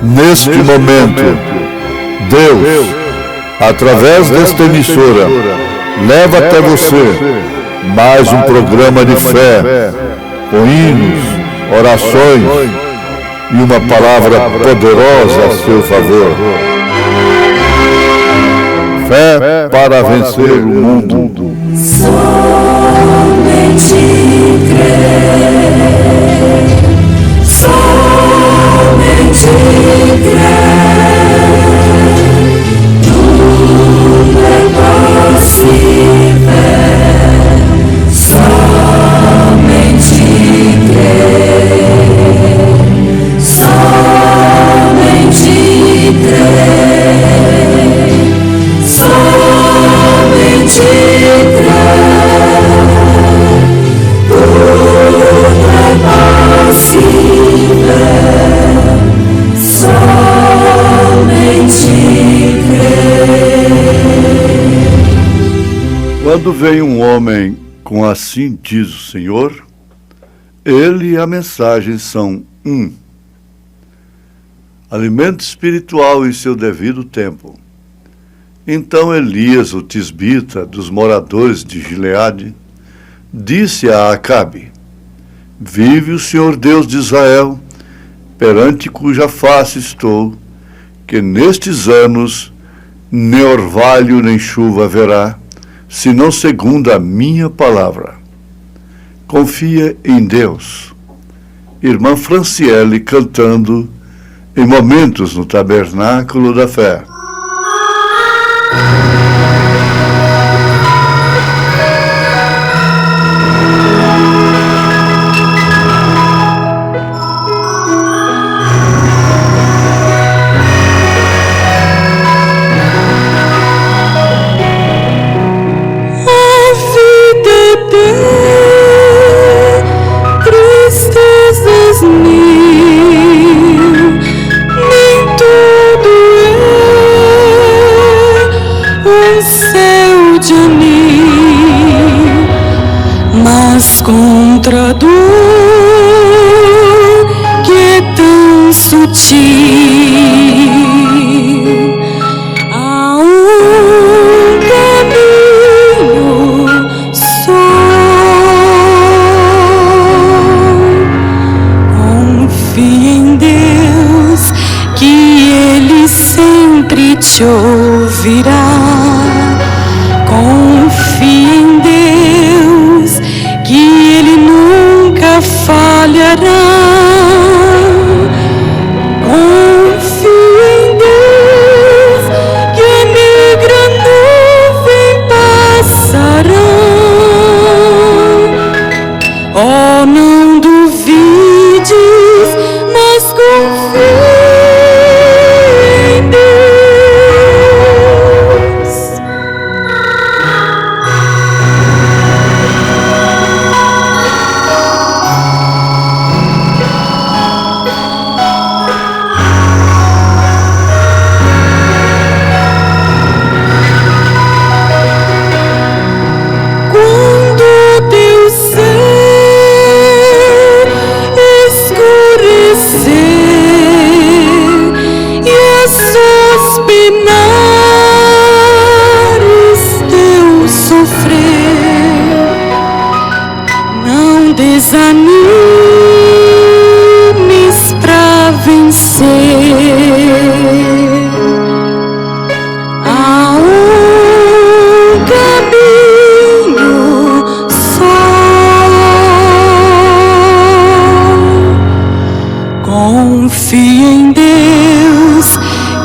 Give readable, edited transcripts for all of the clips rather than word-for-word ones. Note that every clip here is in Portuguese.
Neste momento, Deus, através desta emissora, leva até você mais um programa de fé, com hinos, orações e uma palavra poderosa a seu favor. Fé para vencer o mundo. Somente crer, somente crer, tudo é possível, somente crer, somente crer, somente crer, tudo é possível, somente crer. Quando vem um homem com assim diz o Senhor, ele e a mensagem são um. Alimento espiritual em seu devido tempo. Então Elias, o tisbita, dos moradores de Gileade, disse a Acabe: vive o Senhor Deus de Israel, perante cuja face estou, que nestes anos nem orvalho nem chuva haverá, senão segundo a minha palavra. Confia em Deus. Irmã Franciele cantando em Momentos no Tabernáculo da Fé. Contra a dor que é tão sutil, há um caminho só. Confie em Deus, que Ele sempre te ouvirá. Confie em Deus, que Ele nunca falhará. Confie em Deus, que a negra nuvem passará. Oh, não duvides, mas confie em Deus. Desanimes pra vencer. Há um caminho só. Confie em Deus,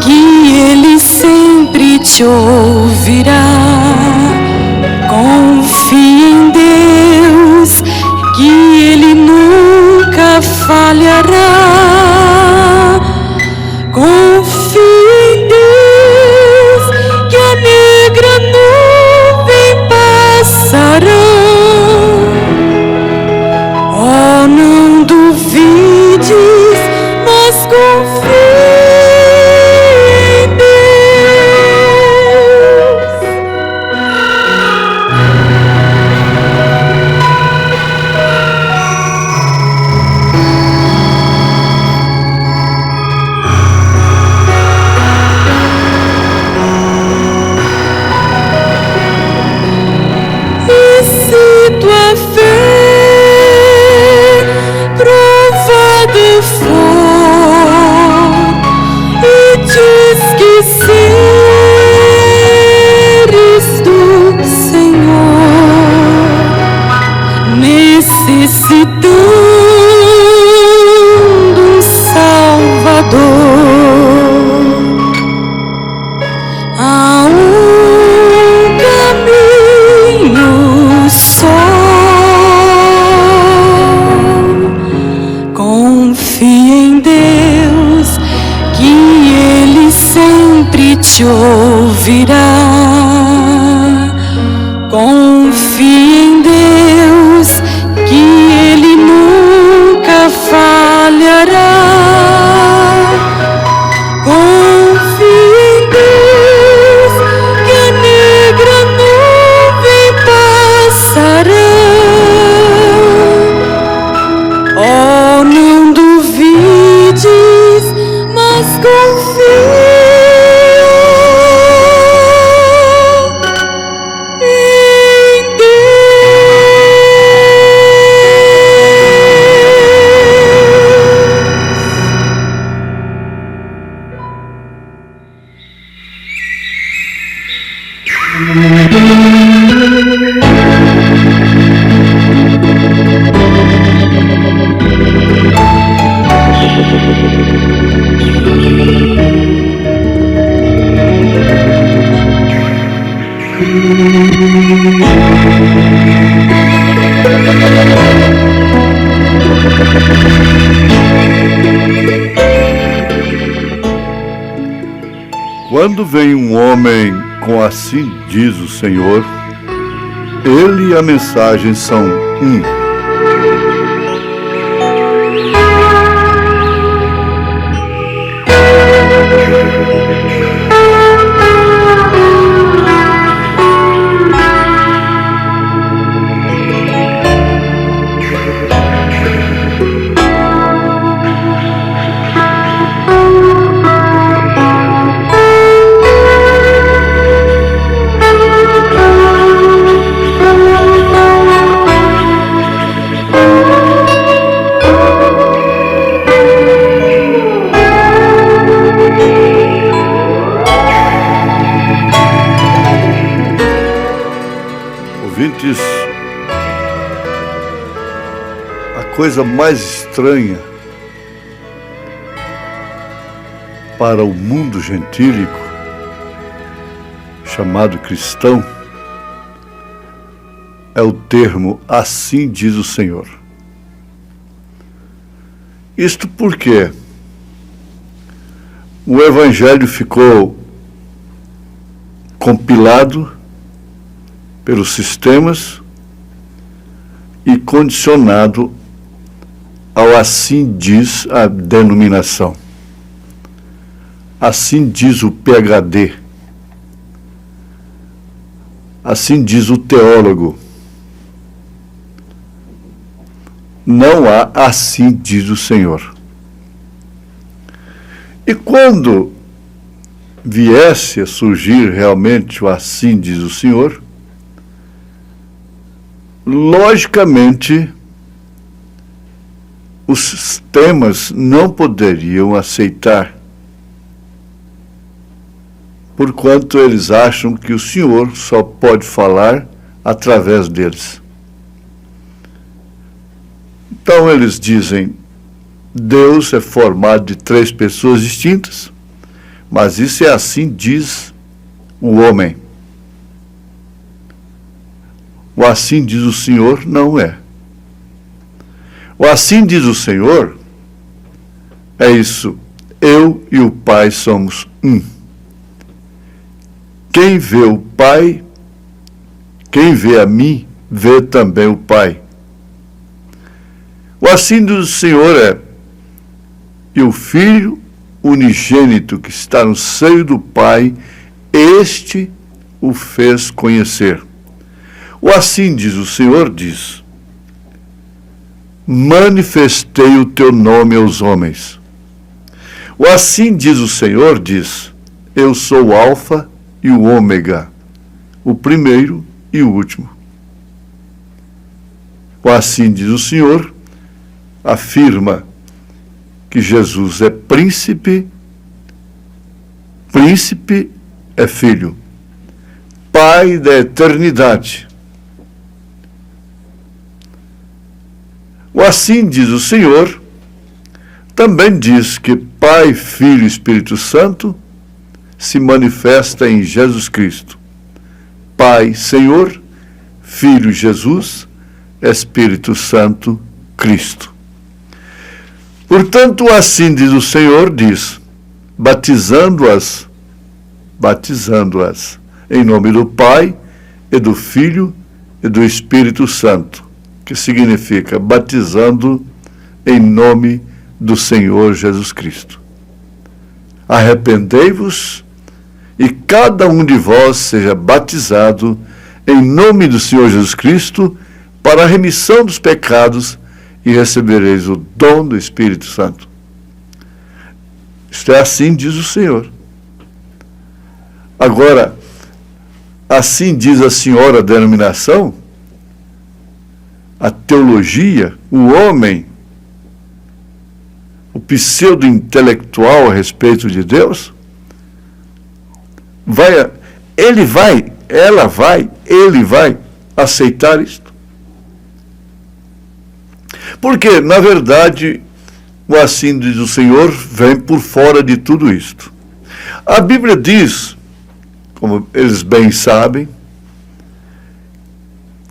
que Ele sempre te ouvirá. Confie em Deus, que Ele nunca falhará. Confie em Deus, que a negra nuvem passará. Oh, não duvides, mas confie em Deus. Salvador. Há caminho só. Confia em Deus, que Ele sempre te ouvirá. Confia em Deus, que Ele nunca falhará. Confia em Deus, que a negra nuvem passará. Oh, não duvides, mas confia. Quando vem um homem com assim diz o Senhor, ele e a mensagem são um. Ouvintes, a coisa mais estranha para o mundo gentílico, chamado cristão, é o termo assim diz o Senhor. Isto porque o Evangelho ficou compilado pelos sistemas e condicionado ao assim diz a denominação. Assim diz o PhD. Assim diz o teólogo. Não há assim diz o Senhor. E quando viesse a surgir realmente o assim diz o Senhor, logicamente, os sistemas não poderiam aceitar, porquanto eles acham que o Senhor só pode falar através deles. Então eles dizem, Deus é formado de 3 pessoas distintas, mas isso é assim diz o homem. O assim diz o Senhor não é. O assim diz o Senhor é isso. Eu e o Pai somos um. Quem vê o Pai, quem vê a mim, vê também o Pai. O assim diz o Senhor é: e o Filho unigênito que está no seio do Pai, este o fez conhecer. O assim diz o Senhor diz: manifestei o teu nome aos homens. O assim diz o Senhor diz: eu sou o Alfa e o Ômega, o primeiro e o último. O assim diz o Senhor afirma que Jesus é príncipe, príncipe é filho, Pai da eternidade. O assim diz o Senhor também diz que Pai, Filho e Espírito Santo se manifesta em Jesus Cristo. Pai, Senhor, Filho, Jesus, Espírito Santo, Cristo. Portanto, assim diz o Senhor, diz, batizando-as em nome do Pai, e do Filho, e do Espírito Santo, que significa batizando em nome do Senhor Jesus Cristo. Arrependei-vos, e cada um de vós seja batizado em nome do Senhor Jesus Cristo para a remissão dos pecados e recebereis o dom do Espírito Santo. Isto é, assim diz o Senhor. Agora, assim diz a senhora denominação, a teologia, o homem, o pseudo-intelectual a respeito de Deus, ele vai aceitar isto. Porque, na verdade, o assim diz o Senhor vem por fora de tudo isto. A Bíblia diz, como eles bem sabem,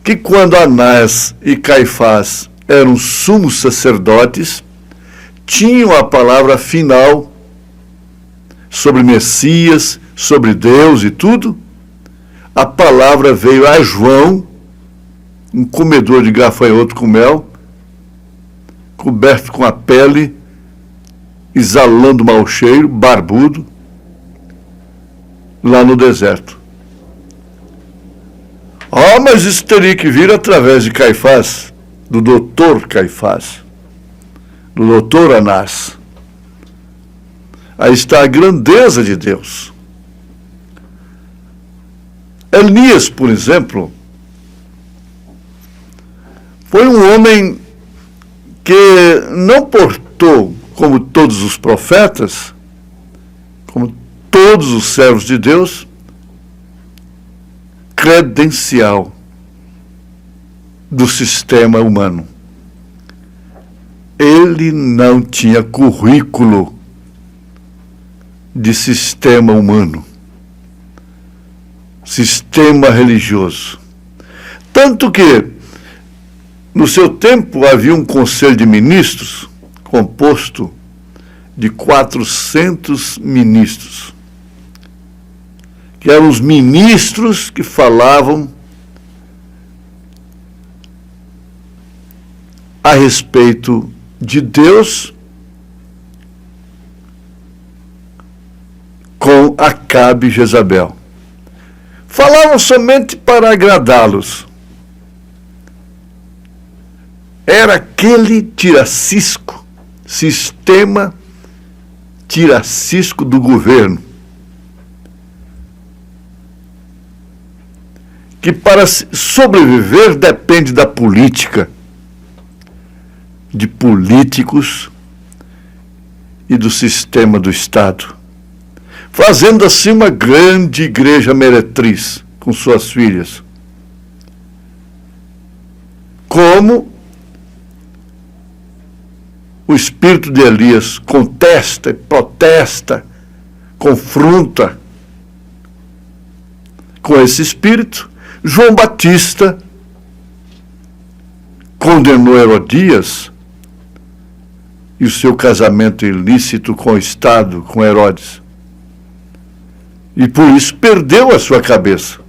que quando Anás e Caifás eram sumos sacerdotes, tinham a palavra final sobre Messias, sobre Deus e tudo. A palavra veio a João, um comedor de gafanhoto com mel, coberto com a pele, exalando mau cheiro, barbudo, lá no deserto. Mas isso teria que vir através de Caifás, do doutor Caifás, do doutor Anás. Aí está a grandeza de Deus. Elias, por exemplo, foi um homem que não portou, como todos os profetas, como todos os servos de Deus, credencial do sistema humano. Ele não tinha currículo de sistema humano, sistema religioso. Tanto que, no seu tempo, havia um conselho de ministros composto de 400 ministros, que eram os ministros que falavam a respeito de Deus com Acabe e Jezabel. Falavam somente para agradá-los. Era aquele tiracisco, sistema tiracisco do governo, que para sobreviver depende da política, de políticos e do sistema do Estado, fazendo assim uma grande igreja meretriz com suas filhas. Como o espírito de Elias contesta, protesta, confronta com esse espírito, João Batista condenou Herodias e o seu casamento ilícito com o Estado, com Herodes. E por isso perdeu a sua cabeça.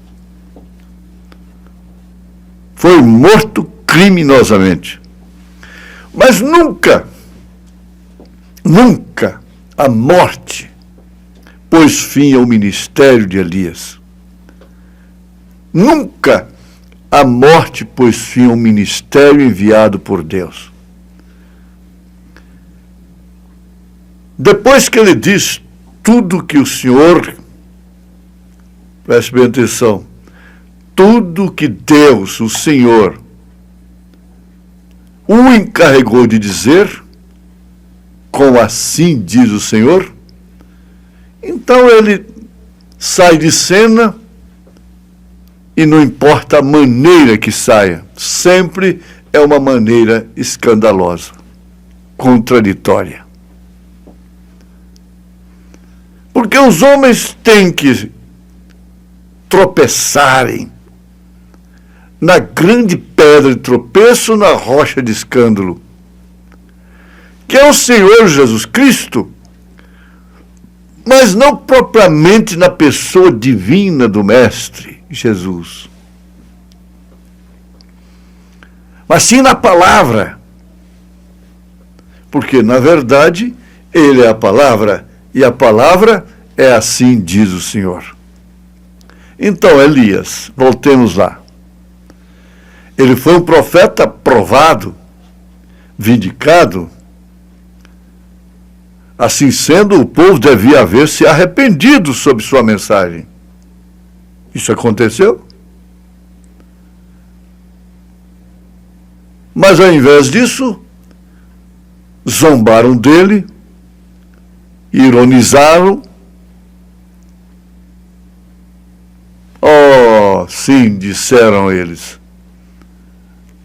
Foi morto criminosamente. Mas nunca a morte pôs fim ao ministério de Elias. Nunca a morte pôs fim ao ministério enviado por Deus. Depois que ele diz tudo que o Senhor, preste bem atenção, tudo que Deus, o Senhor, o encarregou de dizer, como assim diz o Senhor, então ele sai de cena e não importa a maneira que saia, sempre é uma maneira escandalosa, contraditória. Porque os homens têm que tropeçarem na grande pedra de tropeço, na rocha de escândalo, que é o Senhor Jesus Cristo, mas não propriamente na pessoa divina do Mestre Jesus, mas sim na palavra, porque na verdade ele é a palavra, e a palavra é assim diz o Senhor. Então Elias, voltemos lá, ele foi um profeta provado, vindicado. Assim sendo, o povo devia haver se arrependido sobre sua mensagem. Isso aconteceu? Mas ao invés disso, zombaram dele, ironizaram. Oh, sim, disseram eles.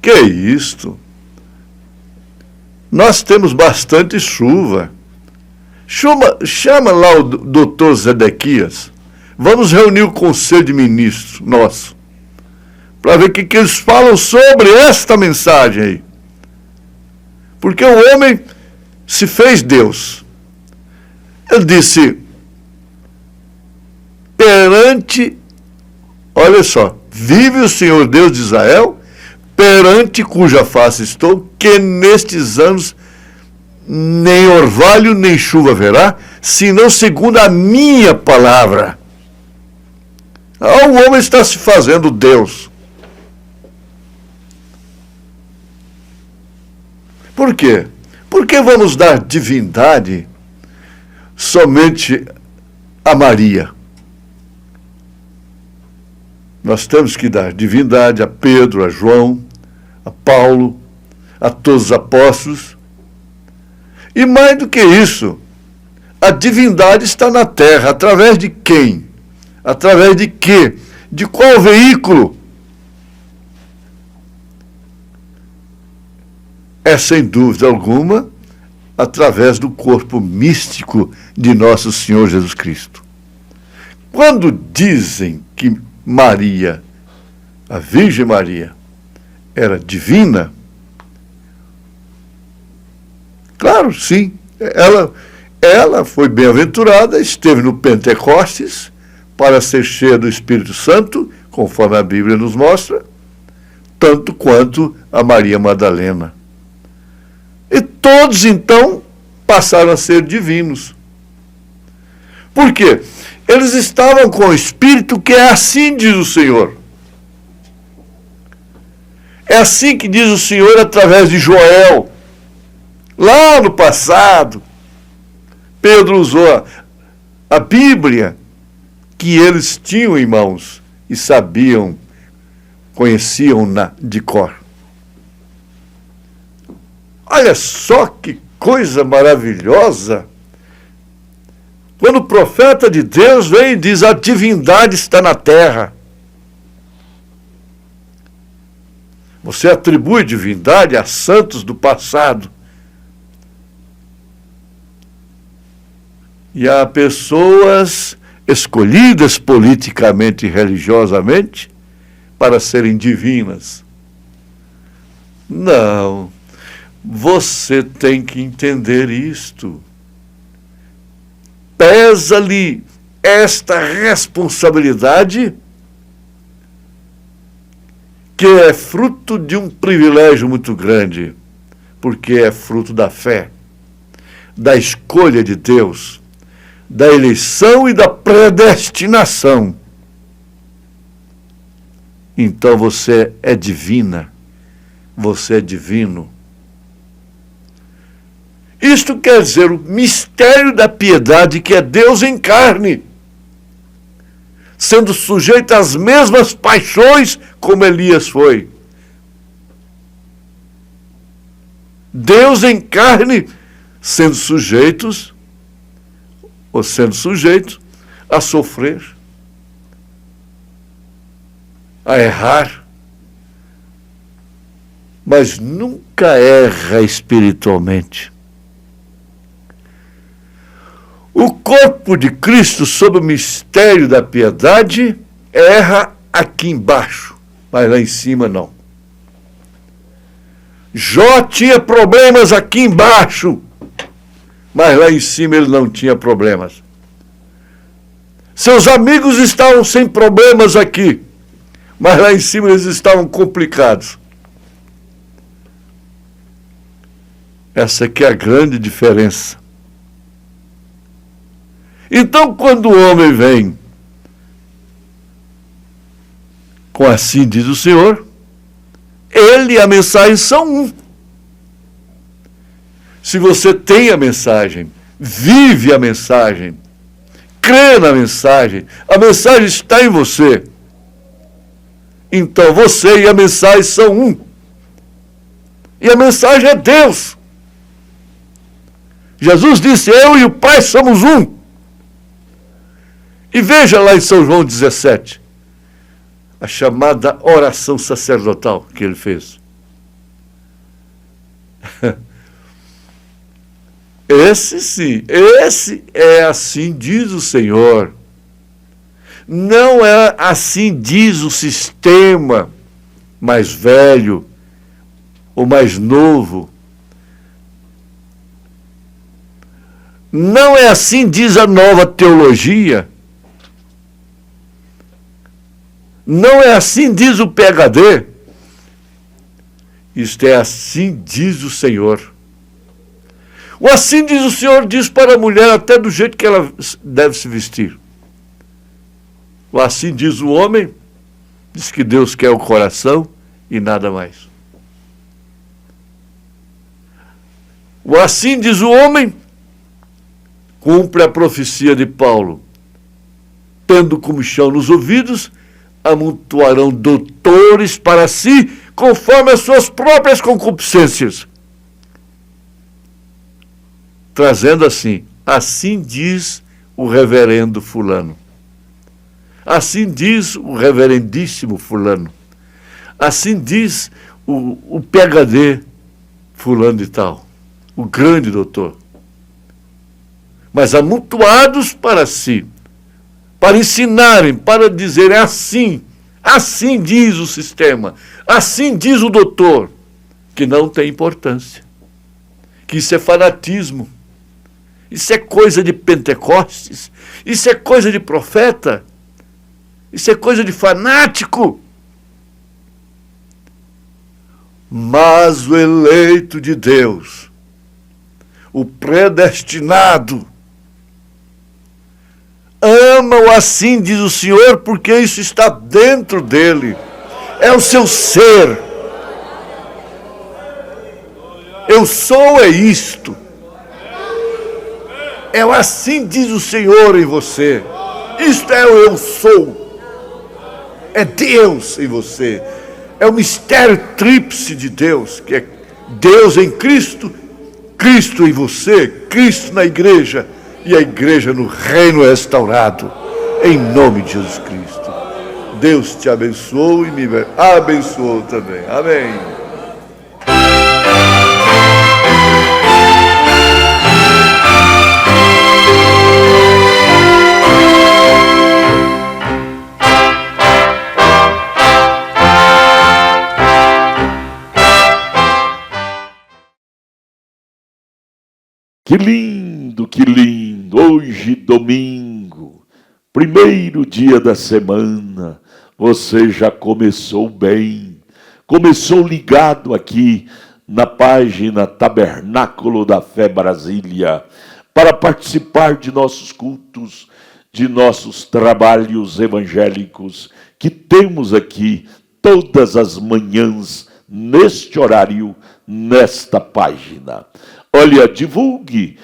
Que isto? Nós temos bastante chuva. Chama lá o doutor Zedequias. Vamos reunir o conselho de ministros nosso, para ver o que eles falam sobre esta mensagem aí. Porque o homem se fez Deus. Ele disse, perante, olha só, vive o Senhor Deus de Israel, perante cuja face estou, que nestes anos nem orvalho nem chuva haverá, senão segundo a minha palavra. O homem está se fazendo Deus. Por quê? Porque vamos dar divindade somente a Maria. Nós temos que dar divindade a Pedro, a João, a Paulo, a todos os apóstolos. E mais do que isso, a divindade está na terra. Através de quem? Através de quê? De qual veículo? É, sem dúvida alguma, através do corpo místico de nosso Senhor Jesus Cristo. Quando dizem que Maria, a Virgem Maria, era divina, claro, sim, ela foi bem-aventurada, esteve no Pentecostes para ser cheia do Espírito Santo, conforme a Bíblia nos mostra, tanto quanto a Maria Madalena. E todos, então, passaram a ser divinos. Por quê? Eles estavam com o Espírito, que é assim diz o Senhor. É assim que diz o Senhor através de Joel. Lá no passado, Pedro usou a Bíblia que eles tinham em mãos e sabiam, conheciam-na de cor. Olha só que coisa maravilhosa! Quando o profeta de Deus vem e diz, a divindade está na terra. Você atribui divindade a santos do passado. E a pessoas escolhidas politicamente e religiosamente para serem divinas. Não. Você tem que entender isto. Pesa-lhe esta responsabilidade, que é fruto de um privilégio muito grande, porque é fruto da fé, da escolha de Deus, da eleição e da predestinação. Então você é divina, você é divino. Isto quer dizer o mistério da piedade, que é Deus em carne, sendo sujeito às mesmas paixões como Elias foi. Deus em carne, sendo sujeito a sofrer, a errar, mas nunca erra espiritualmente. O corpo de Cristo, sob o mistério da piedade, erra aqui embaixo, mas lá em cima não. Jó tinha problemas aqui embaixo, mas lá em cima ele não tinha problemas. Seus amigos estavam sem problemas aqui, mas lá em cima eles estavam complicados. Essa aqui é a grande diferença. Então, quando o homem vem com assim diz o Senhor, ele e a mensagem são um. Se você tem a mensagem, vive a mensagem, crê na mensagem, a mensagem está em você. Então você e a mensagem são um. E a mensagem é Deus. Jesus disse, eu e o Pai somos um. E veja lá em São João 17, a chamada oração sacerdotal que ele fez. Esse sim, esse é assim diz o Senhor. Não é assim diz o sistema mais velho ou mais novo. Não é assim diz a nova teologia. Não é assim diz o PhD. Isto é assim diz o Senhor. O assim diz o Senhor diz para a mulher até do jeito que ela deve se vestir. O assim diz o homem, diz que Deus quer o coração e nada mais. O assim diz o homem, cumpre a profecia de Paulo. Tendo comichão nos ouvidos, amontoarão doutores para si, conforme as suas próprias concupiscências. Trazendo assim diz o reverendo fulano. Assim diz o reverendíssimo fulano. Assim diz o PhD fulano e tal, o grande doutor. Mas amontoados para si, para ensinarem, para dizerem assim diz o sistema, assim diz o doutor, que não tem importância, que isso é fanatismo, isso é coisa de Pentecostes, isso é coisa de profeta, isso é coisa de fanático. Mas o eleito de Deus, o predestinado, ama-o assim, diz o Senhor, porque isso está dentro dele. É o seu ser. Eu sou é isto. É o assim, diz o Senhor em você. Isto é o eu sou. É Deus em você. É o mistério tríplice de Deus, que é Deus em Cristo, Cristo em você, Cristo na igreja, e a igreja no reino restaurado, em nome de Jesus Cristo. Deus te abençoou e me abençoou também. Amém. Que lindo, que lindo. Hoje, domingo, primeiro dia da semana, você já começou bem. Começou ligado aqui na página Tabernáculo da Fé Brasília, para participar de nossos cultos, de nossos trabalhos evangélicos, que temos aqui todas as manhãs, neste horário, nesta página. Olha, divulgue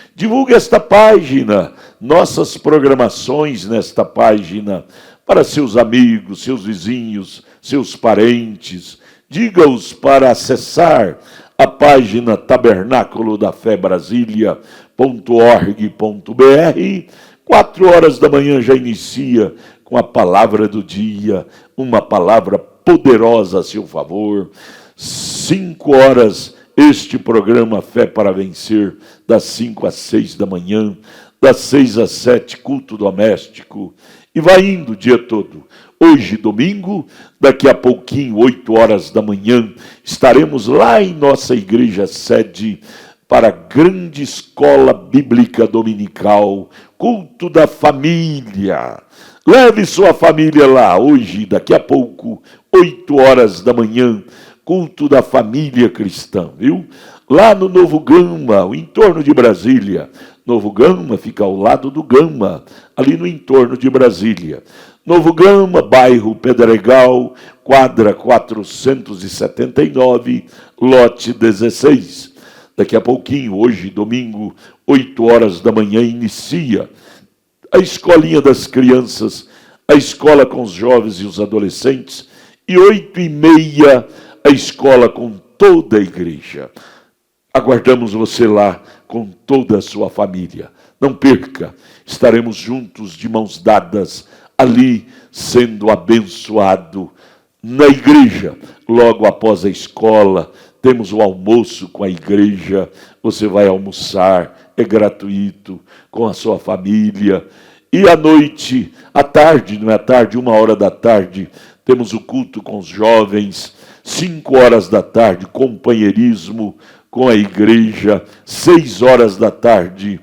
esta página, nossas programações nesta página, para seus amigos, seus vizinhos, seus parentes. Diga-os para acessar a página Tabernáculo da Fé Brasília.org.br. 4h da manhã já inicia com a palavra do dia, uma palavra poderosa a seu favor. 5h, este programa Fé para Vencer, das 5 às 6 da manhã. das 6 às 7, culto doméstico, e vai indo o dia todo. Hoje, domingo, daqui a pouquinho, 8 horas da manhã, estaremos lá em nossa igreja sede para a grande escola bíblica dominical, culto da família. Leve sua família lá, hoje, daqui a pouco, 8 horas da manhã, culto da família cristã, viu? Lá no Novo Gama, o entorno de Brasília. Novo Gama fica ao lado do Gama, ali no entorno de Brasília. Novo Gama, bairro Pedregal, quadra 479, lote 16. Daqui a pouquinho, hoje, domingo, 8 horas da manhã, inicia a escolinha das crianças, a escola com os jovens e os adolescentes, e 8h30, a escola com toda a igreja. Aguardamos você lá com toda a sua família. Não perca, estaremos juntos de mãos dadas, ali sendo abençoado na igreja. Logo após a escola, temos o almoço com a igreja. Você vai almoçar, é gratuito, com a sua família. E à noite, à tarde, não é à tarde, 1h da tarde, temos o culto com os jovens. 5 horas da tarde, companheirismo com a igreja. 6 horas da tarde,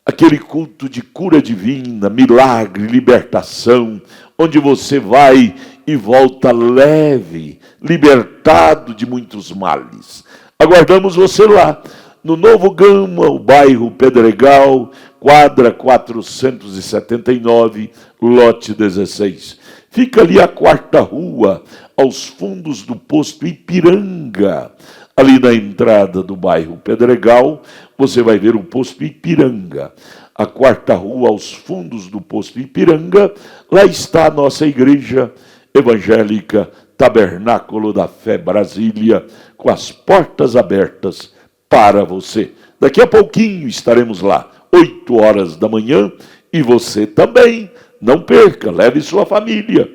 aquele culto de cura divina, milagre, libertação, onde você vai e volta leve, libertado de muitos males. Aguardamos você lá, no Novo Gama, o bairro Pedregal, quadra 479, lote 16. Fica ali a 4ª rua, aos fundos do posto Ipiranga. Ali na entrada do bairro Pedregal, você vai ver o posto Ipiranga. A 4ª rua, aos fundos do posto Ipiranga, lá está a nossa igreja evangélica Tabernáculo da Fé Brasília, com as portas abertas para você. Daqui a pouquinho estaremos lá, 8 horas da manhã, e você também. Não perca, leve sua família.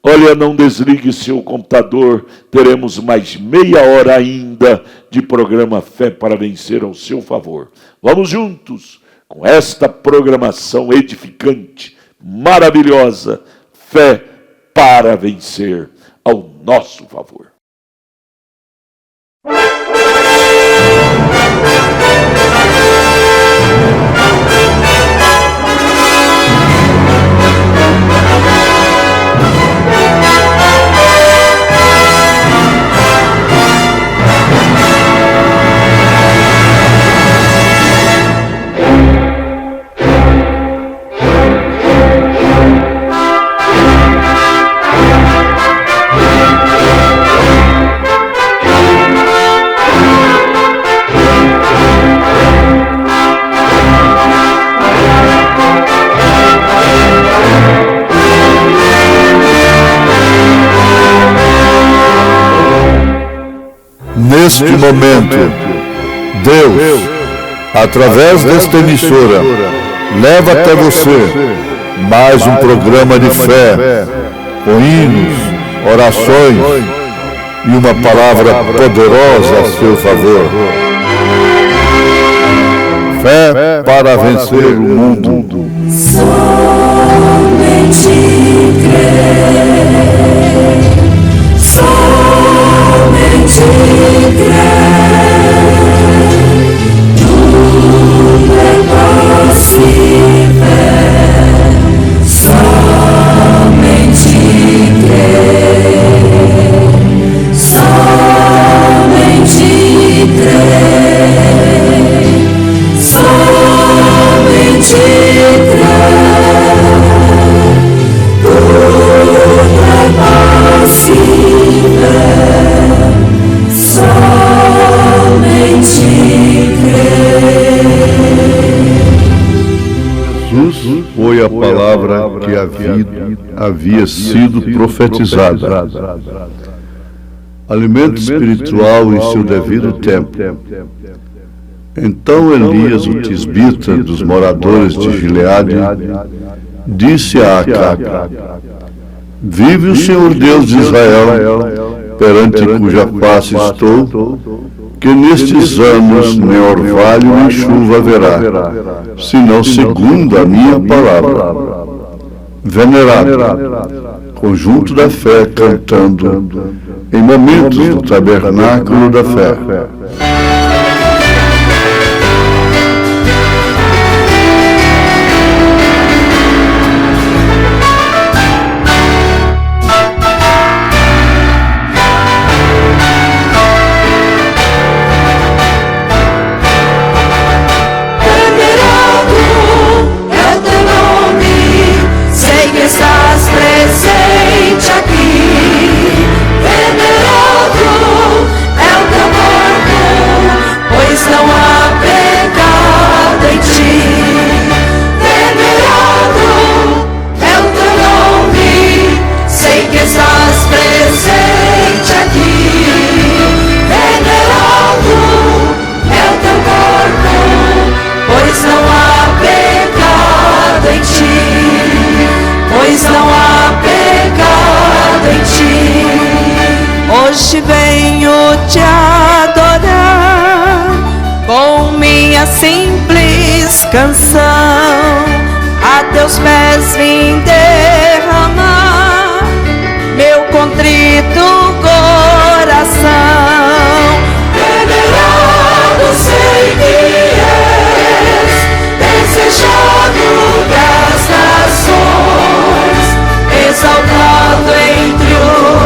Olha, não desligue seu computador, teremos mais meia hora ainda de programa Fé para Vencer ao seu favor. Vamos juntos com esta programação edificante, maravilhosa, Fé para Vencer ao nosso favor. Neste momento, Deus, através desta emissora, leva até você mais um programa de fé, com hinos, orações e uma palavra poderosa a seu favor. Fé para vencer o mundo. Somente crer, somente crer, tudo é possível, somente crer, somente crer, somente crer, tudo é possível, somente crer. Jesus foi a palavra que havia sido profetizada. Alimento espiritual em seu devido tempo. Então Elias, o tisbita dos moradores de Gileade, disse a Acabe: vive o Senhor Deus de Israel, perante cuja face estou, que nestes anos nem orvalho nem chuva haverá, senão segundo a minha palavra. Venerado, conjunto da fé cantando em momentos do tabernáculo da fé. Hoje venho te adorar com minha simples canção, a teus pés vim derramar meu contrito coração. Venerado sei que és desejado das nações, exaltado entre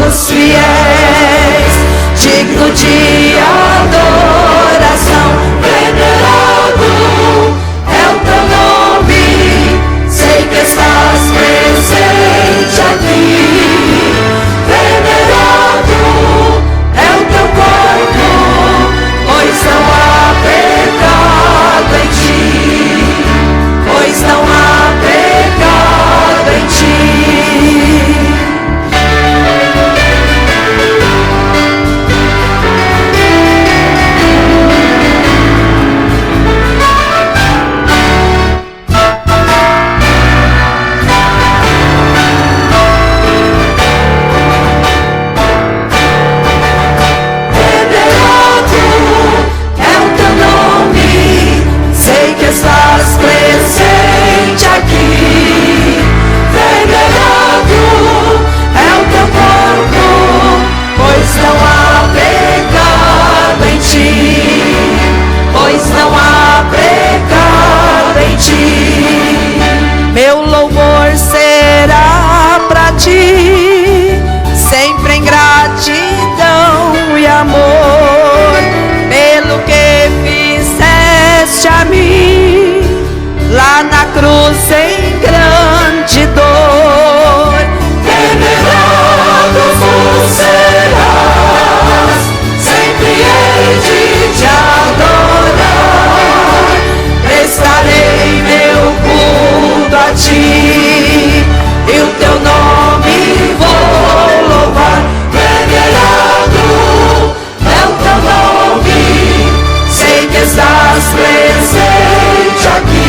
os fiéis, digno de adoração. Venerado é o teu nome, sei que estás presente aqui. Venerado é o teu corpo, pois não há pecado em ti, pois não há pecado em ti. Meu louvor será pra ti, sempre em gratidão e amor, pelo que fizeste a mim, lá na cruz em grande dor. Venerado tu serás, sempre hei de te adorar, prestarei meu culto a ti, e o teu nome vou louvar. Venerado é o teu nome, sei que estás presente aqui.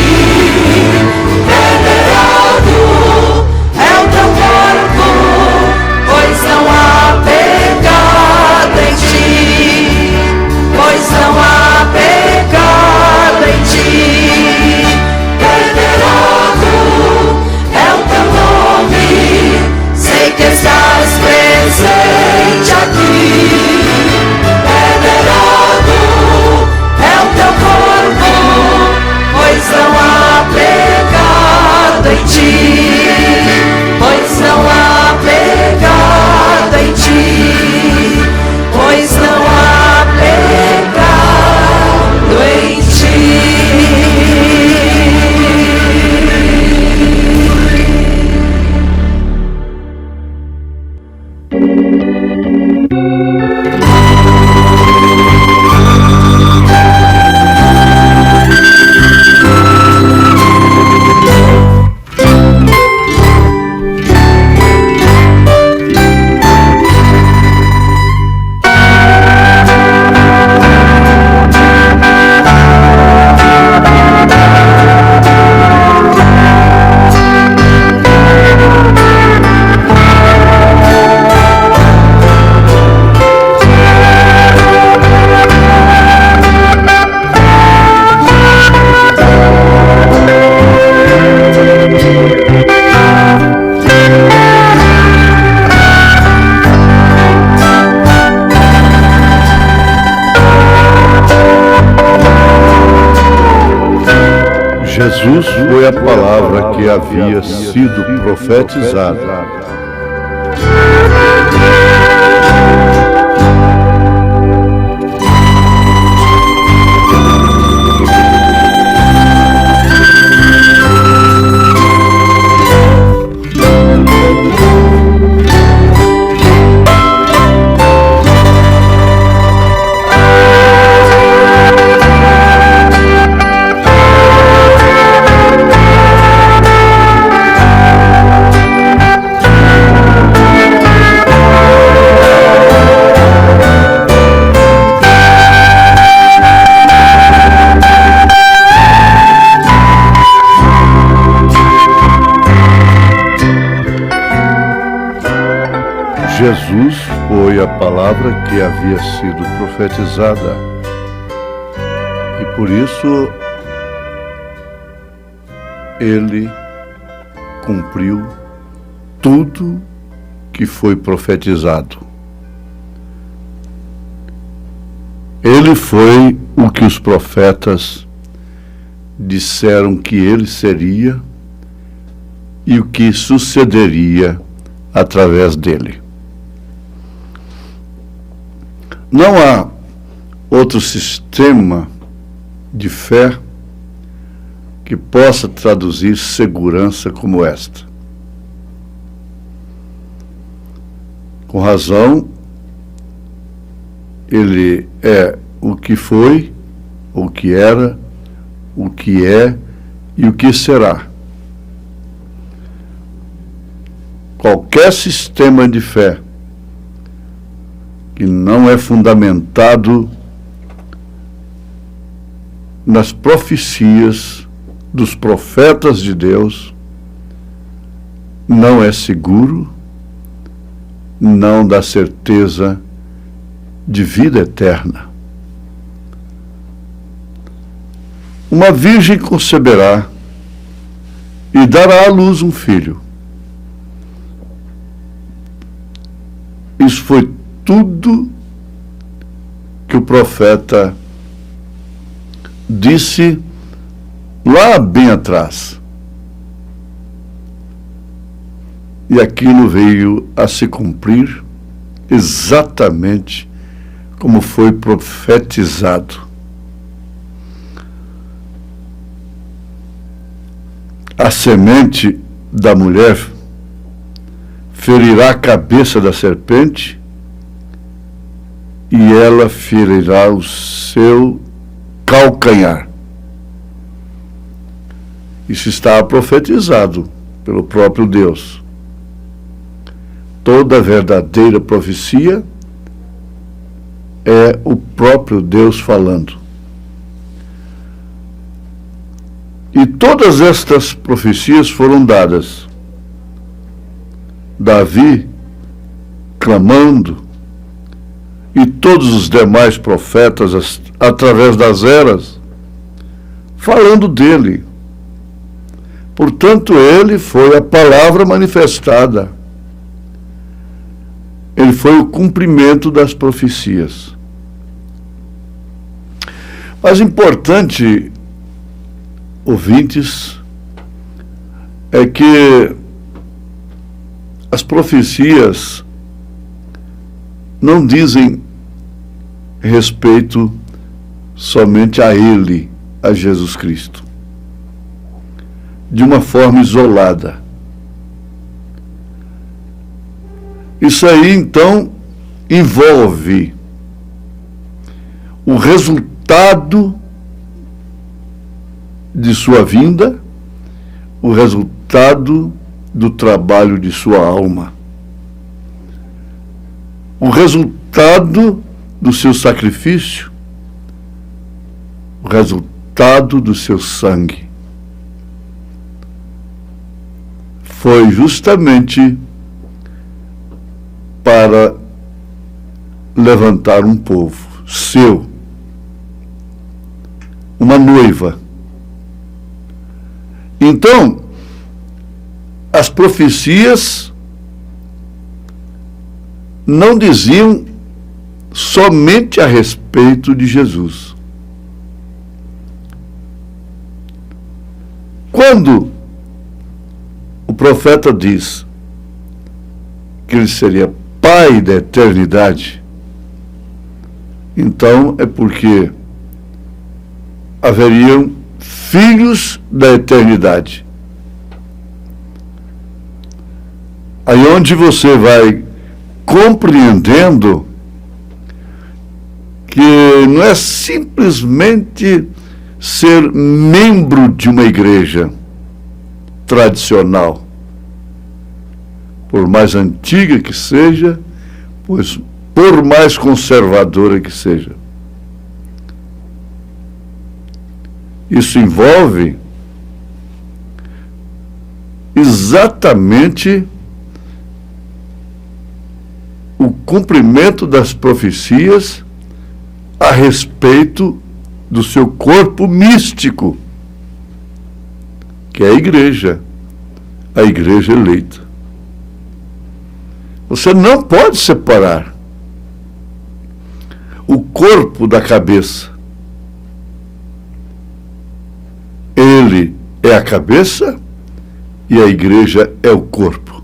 palavra que havia sido profetizada. Jesus foi a palavra que havia sido profetizada. E por isso ele cumpriu tudo que foi profetizado. Ele foi o que os profetas disseram que ele seria e o que sucederia através dele. Não há outro sistema de fé que possa traduzir segurança como esta. Com razão, ele é o que foi, o que era, o que é e o que será. Qualquer sistema de fé que não é fundamentado nas profecias dos profetas de Deus não é seguro, não dá certeza de vida eterna. Uma virgem conceberá e dará à luz um filho. Isso foi tudo que o profeta disse lá bem atrás. E aquilo veio a se cumprir exatamente como foi profetizado. A semente da mulher ferirá a cabeça da serpente e ela ferirá o seu calcanhar. Isso está profetizado pelo próprio Deus. Toda verdadeira profecia é o próprio Deus falando. E todas estas profecias foram dadas. Davi clamando, e todos os demais profetas, através das eras, falando dele. Portanto, ele foi a palavra manifestada. Ele foi o cumprimento das profecias. Mas importante, ouvintes, é que as profecias não dizem respeito somente a ele, a Jesus Cristo, de uma forma isolada. Isso aí, então, envolve o resultado de sua vinda, o resultado do trabalho de sua alma, o resultado do seu sacrifício, o resultado do seu sangue. Foi justamente para levantar um povo seu, uma noiva. Então, as profecias não diziam somente a respeito de Jesus. Quando profeta diz que ele seria pai da eternidade, então é porque haveriam filhos da eternidade. Aí onde você vai compreendendo que não é simplesmente ser membro de uma igreja tradicional, por mais antiga que seja, pois por mais conservadora que seja. Isso envolve exatamente o cumprimento das profecias a respeito do seu corpo místico, que é a igreja eleita. Você não pode separar o corpo da cabeça. Ele é a cabeça e a igreja é o corpo.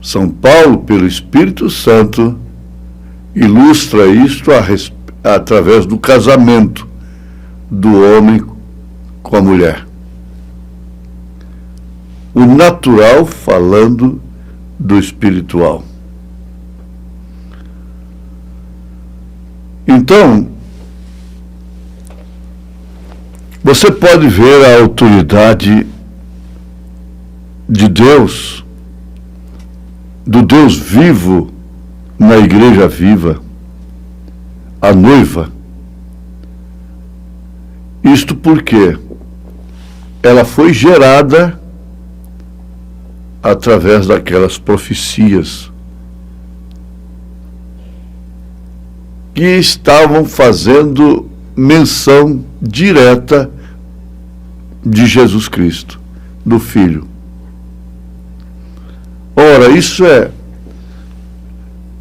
São Paulo, pelo Espírito Santo, ilustra isto através do casamento do homem com a mulher. O natural falando do espiritual. Então, você pode ver a autoridade de Deus, do Deus vivo, na igreja viva, a noiva. Isto porque ela foi gerada através daquelas profecias que estavam fazendo menção direta de Jesus Cristo, do Filho. Ora, isso é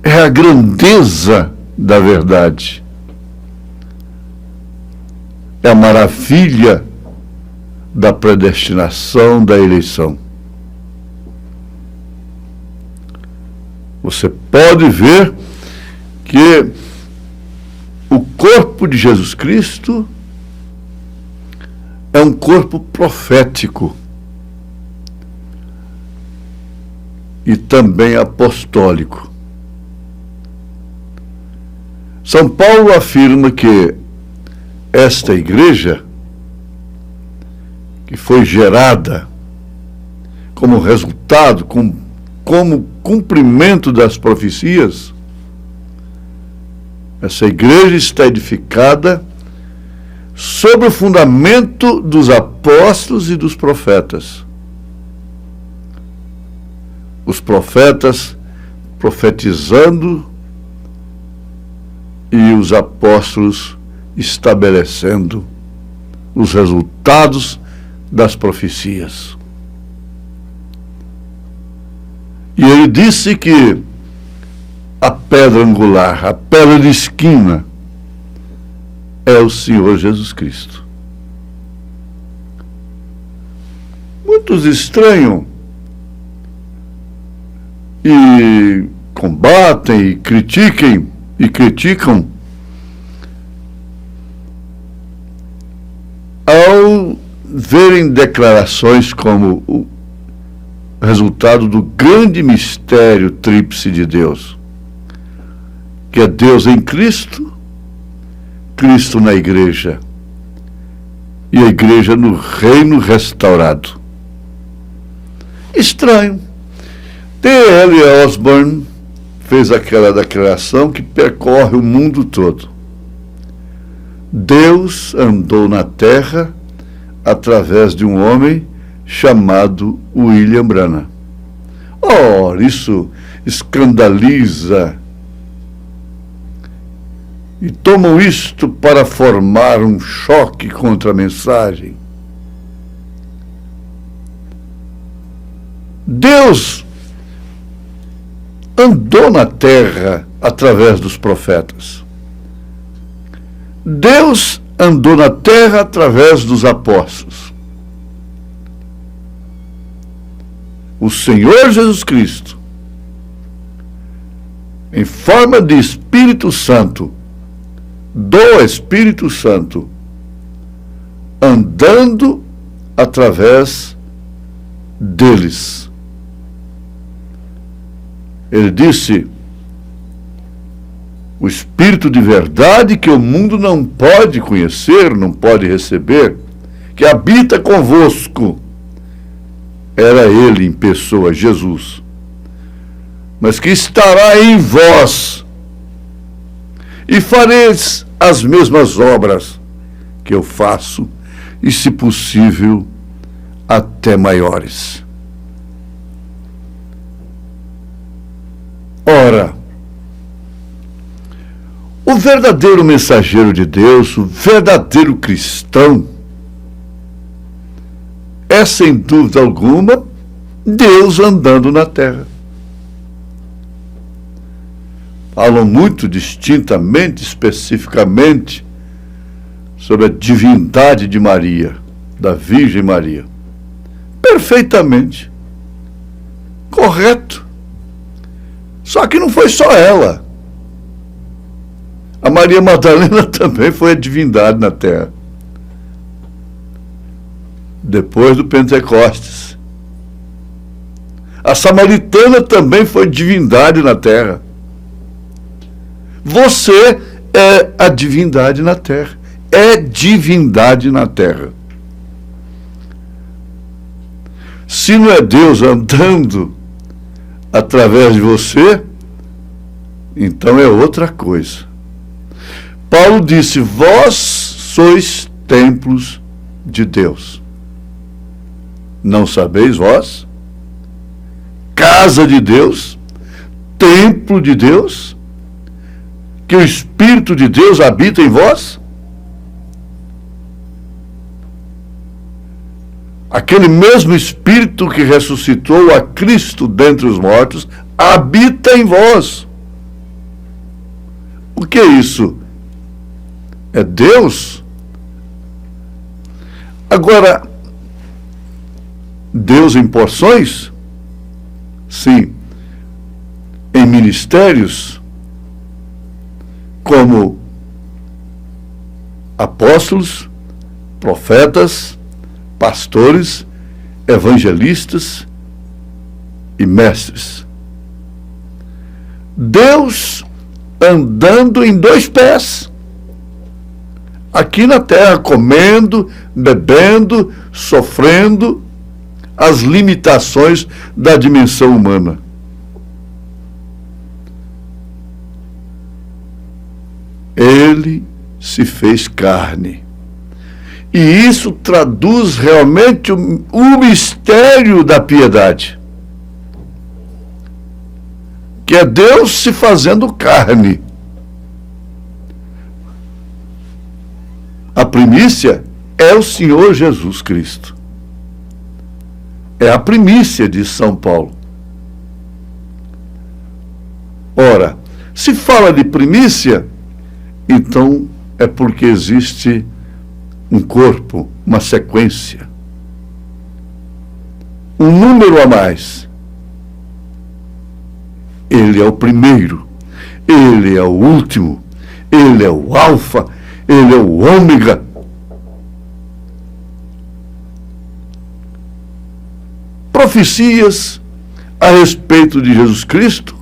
a grandeza da verdade. É a maravilha da predestinação, da eleição. Você pode ver que o corpo de Jesus Cristo é um corpo profético e também apostólico. São Paulo afirma que esta igreja, que foi gerada como resultado, como cumprimento das profecias, essa igreja está edificada sobre o fundamento dos apóstolos e dos profetas. Os profetas profetizando e os apóstolos estabelecendo os resultados das profecias. E ele disse que a pedra angular, a pedra de esquina, é o Senhor Jesus Cristo. Muitos estranham e combatem e criticam ao verem declarações como o resultado do grande mistério tríplice de Deus, que é Deus em Cristo, Cristo na igreja e a igreja no reino restaurado. Estranho. T.L. Osborne fez aquela declaração que percorre o mundo todo. Deus andou na terra através de um homem chamado William Branham. Ora, isso escandaliza e tomam isto para formar um choque contra a mensagem. Deus andou na terra através dos profetas. Deus andou na terra através dos apóstolos. o Senhor Jesus Cristo, em forma de Espírito Santo, do Espírito Santo, andando através deles. Ele disse: o Espírito de verdade que o mundo não pode conhecer, não pode receber, que habita convosco, era ele em pessoa, Jesus, mas que estará em vós, e fareis as mesmas obras que eu faço, e se possível, até maiores. Ora, o verdadeiro mensageiro de Deus, o verdadeiro cristão, é sem dúvida alguma Deus andando na terra. Falam muito distintamente, especificamente, sobre a divindade de Maria, da Virgem Maria. Perfeitamente. Correto. Só que não foi só ela. A Maria Madalena também foi a divindade na terra. Depois do Pentecostes. A samaritana também foi divindade na terra. Você é a divindade na terra. É divindade na terra. Se não é Deus andando através de você, então é outra coisa. Paulo disse: vós sois templos de Deus. Não sabeis vós? Casa de Deus, templo de Deus, que o Espírito de Deus habita em vós? Aquele mesmo Espírito que ressuscitou a Cristo dentre os mortos habita em vós. O que é isso? É Deus? Agora, Deus em porções? Sim. Em ministérios, como apóstolos, profetas, pastores, evangelistas e mestres. Deus andando em dois pés, aqui na terra, comendo, bebendo, sofrendo as limitações da dimensão humana. Ele se fez carne. E isso traduz realmente o mistério da piedade, que é Deus se fazendo carne. A primícia é o Senhor Jesus Cristo. É a primícia de São Paulo. Ora, se fala de primícia, então é porque existe um corpo, uma sequência, um número a mais. Ele é o primeiro, ele é o último, ele é o alfa, ele é o ômega. Profecias a respeito de Jesus Cristo,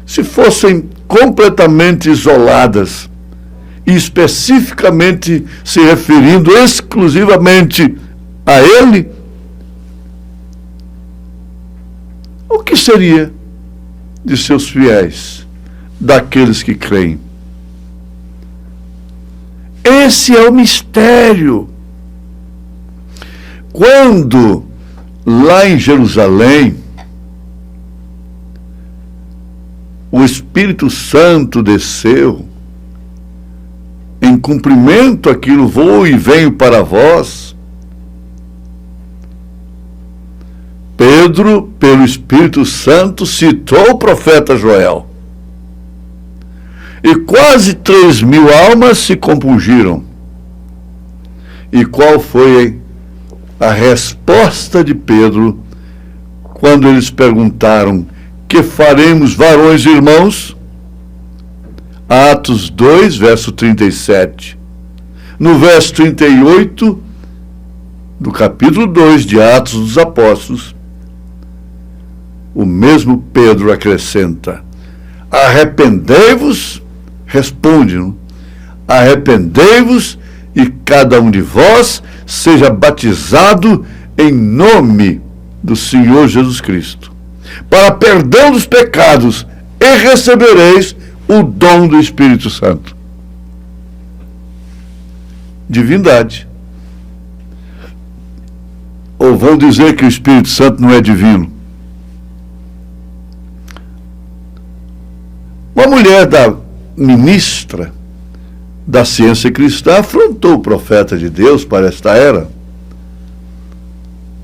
se fossem completamente isoladas e especificamente se referindo exclusivamente a Ele, o que seria de seus fiéis, daqueles que creem? Esse é o mistério. Quando lá em Jerusalém o Espírito Santo desceu, em cumprimento àquilo, vou e venho para vós, Pedro, pelo Espírito Santo, citou o profeta Joel. E quase 3.000 almas se compungiram. E qual foi a resposta de Pedro quando eles perguntaram: que faremos, varões e irmãos? Atos 2, verso 37. No verso 38, do capítulo 2 de Atos dos Apóstolos, o mesmo Pedro acrescenta: arrependei-vos, responde-no, arrependei-vos e cada um de vós seja batizado em nome do Senhor Jesus Cristo, para perdão dos pecados, e recebereis o dom do Espírito Santo. Divindade. Ou vão dizer que o Espírito Santo não é divino? Uma mulher ministra da ciência cristã afrontou o profeta de Deus para esta era,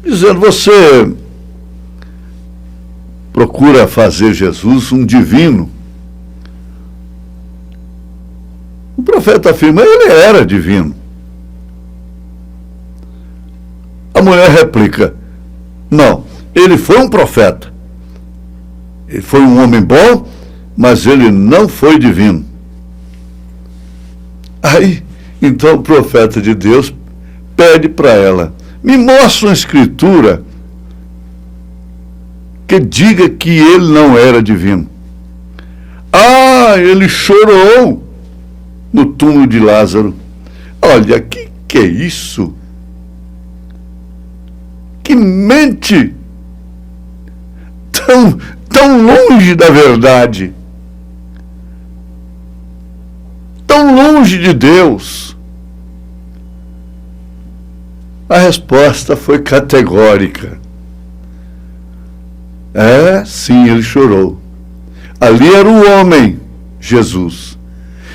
dizendo: você procura fazer Jesus um divino. O profeta afirma: ele era divino. A mulher replica: não, ele foi um profeta. Ele foi um homem bom, mas ele não foi divino. Aí, então o profeta de Deus pede para ela: me mostra uma escritura que diga que ele não era divino. Ah, ele chorou no túmulo de Lázaro. Olha, que é isso? Que mente tão longe da verdade, tão longe de Deus. A resposta foi categórica. Sim, ele chorou. Ali era o homem, Jesus.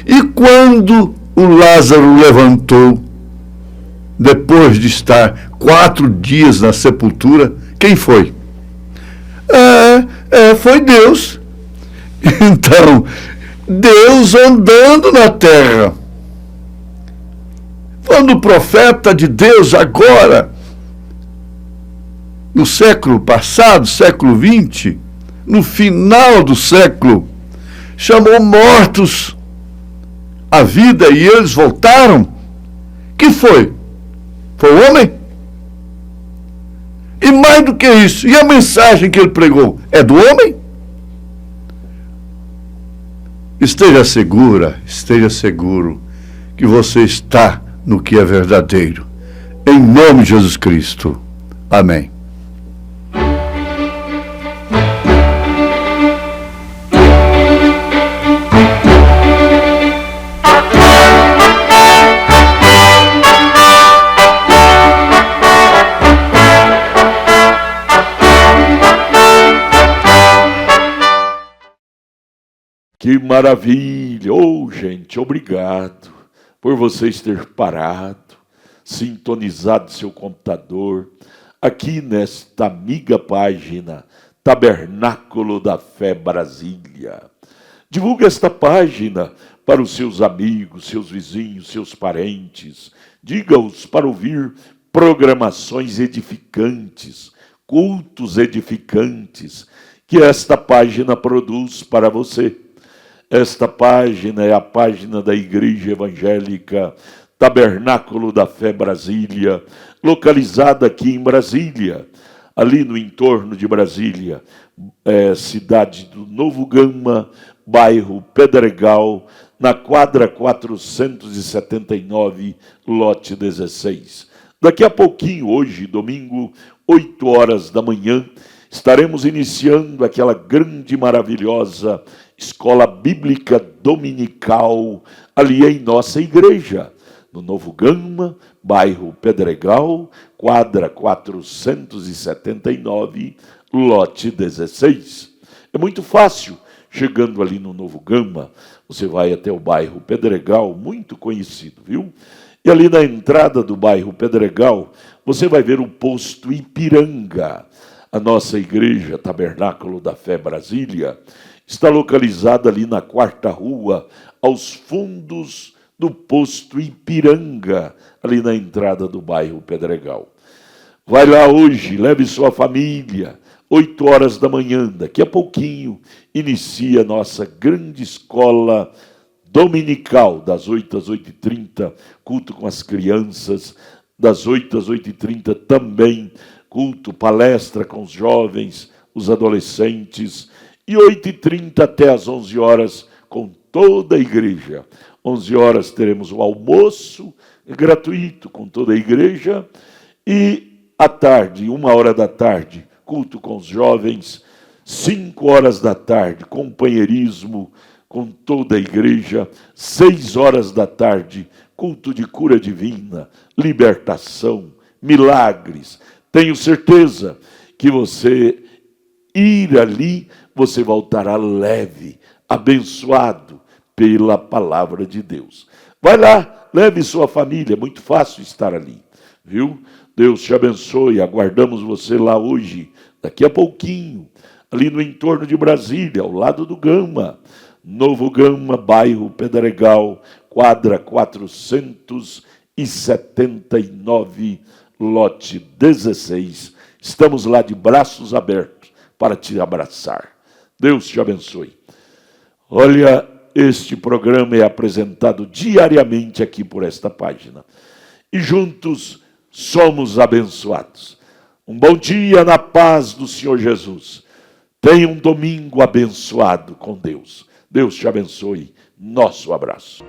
E quando o Lázaro levantou, depois de estar 4 dias na sepultura, quem foi? Foi Deus. Então, Deus andando na terra. Quando o profeta de Deus agora, no século passado, século 20, no final do século, chamou mortos à vida e eles voltaram, que foi? Foi o homem? E mais do que isso, e a mensagem que ele pregou é do homem? Esteja segura, esteja seguro que você está no que é verdadeiro. Em nome de Jesus Cristo. Amém. Que maravilha! Oh, gente, obrigado por vocês ter parado, sintonizado seu computador, aqui nesta amiga página Tabernáculo da Fé Brasília. Divulgue esta página para os seus amigos, seus vizinhos, seus parentes. Diga-os para ouvir programações edificantes, cultos edificantes, que esta página produz para você. Esta página é a página da Igreja Evangélica Tabernáculo da Fé Brasília, localizada aqui em Brasília, ali no entorno de Brasília, cidade do Novo Gama, bairro Pedregal, na quadra 479, lote 16. Daqui a pouquinho, hoje, domingo, 8 horas da manhã, estaremos iniciando aquela grande, maravilhosa escola bíblica dominical ali em nossa igreja, no Novo Gama, bairro Pedregal, quadra 479, lote 16. É muito fácil, chegando ali no Novo Gama, você vai até o bairro Pedregal, muito conhecido, viu? E ali na entrada do bairro Pedregal, você vai ver o posto Ipiranga. A nossa igreja, Tabernáculo da Fé Brasília, está localizada ali na 4ª rua, aos fundos do posto Ipiranga, ali na entrada do bairro Pedregal. Vai lá hoje, leve sua família, 8 horas da manhã, daqui a pouquinho, inicia a nossa grande escola dominical, das 8 às 8h30, culto com as crianças, das 8 às 8h30 também, culto, palestra com os jovens, os adolescentes, e 8h30 até às 11 horas com toda a igreja. 11 horas teremos o almoço gratuito com toda a igreja, e à tarde, 1h da tarde, culto com os jovens, 5 horas da tarde, companheirismo com toda a igreja, 6 horas da tarde, culto de cura divina, libertação, milagres. Tenho certeza que você ir ali, você voltará leve, abençoado pela palavra de Deus. Vai lá, leve sua família, é muito fácil estar ali, viu? Deus te abençoe, aguardamos você lá hoje, daqui a pouquinho, ali no entorno de Brasília, ao lado do Gama, Novo Gama, bairro Pedregal, quadra 479, lote 16. Estamos lá de braços abertos para te abraçar. Deus te abençoe. Olha, este programa é apresentado diariamente aqui por esta página. E juntos somos abençoados. Um bom dia na paz do Senhor Jesus. Tenha um domingo abençoado com Deus. Deus te abençoe. Nosso abraço.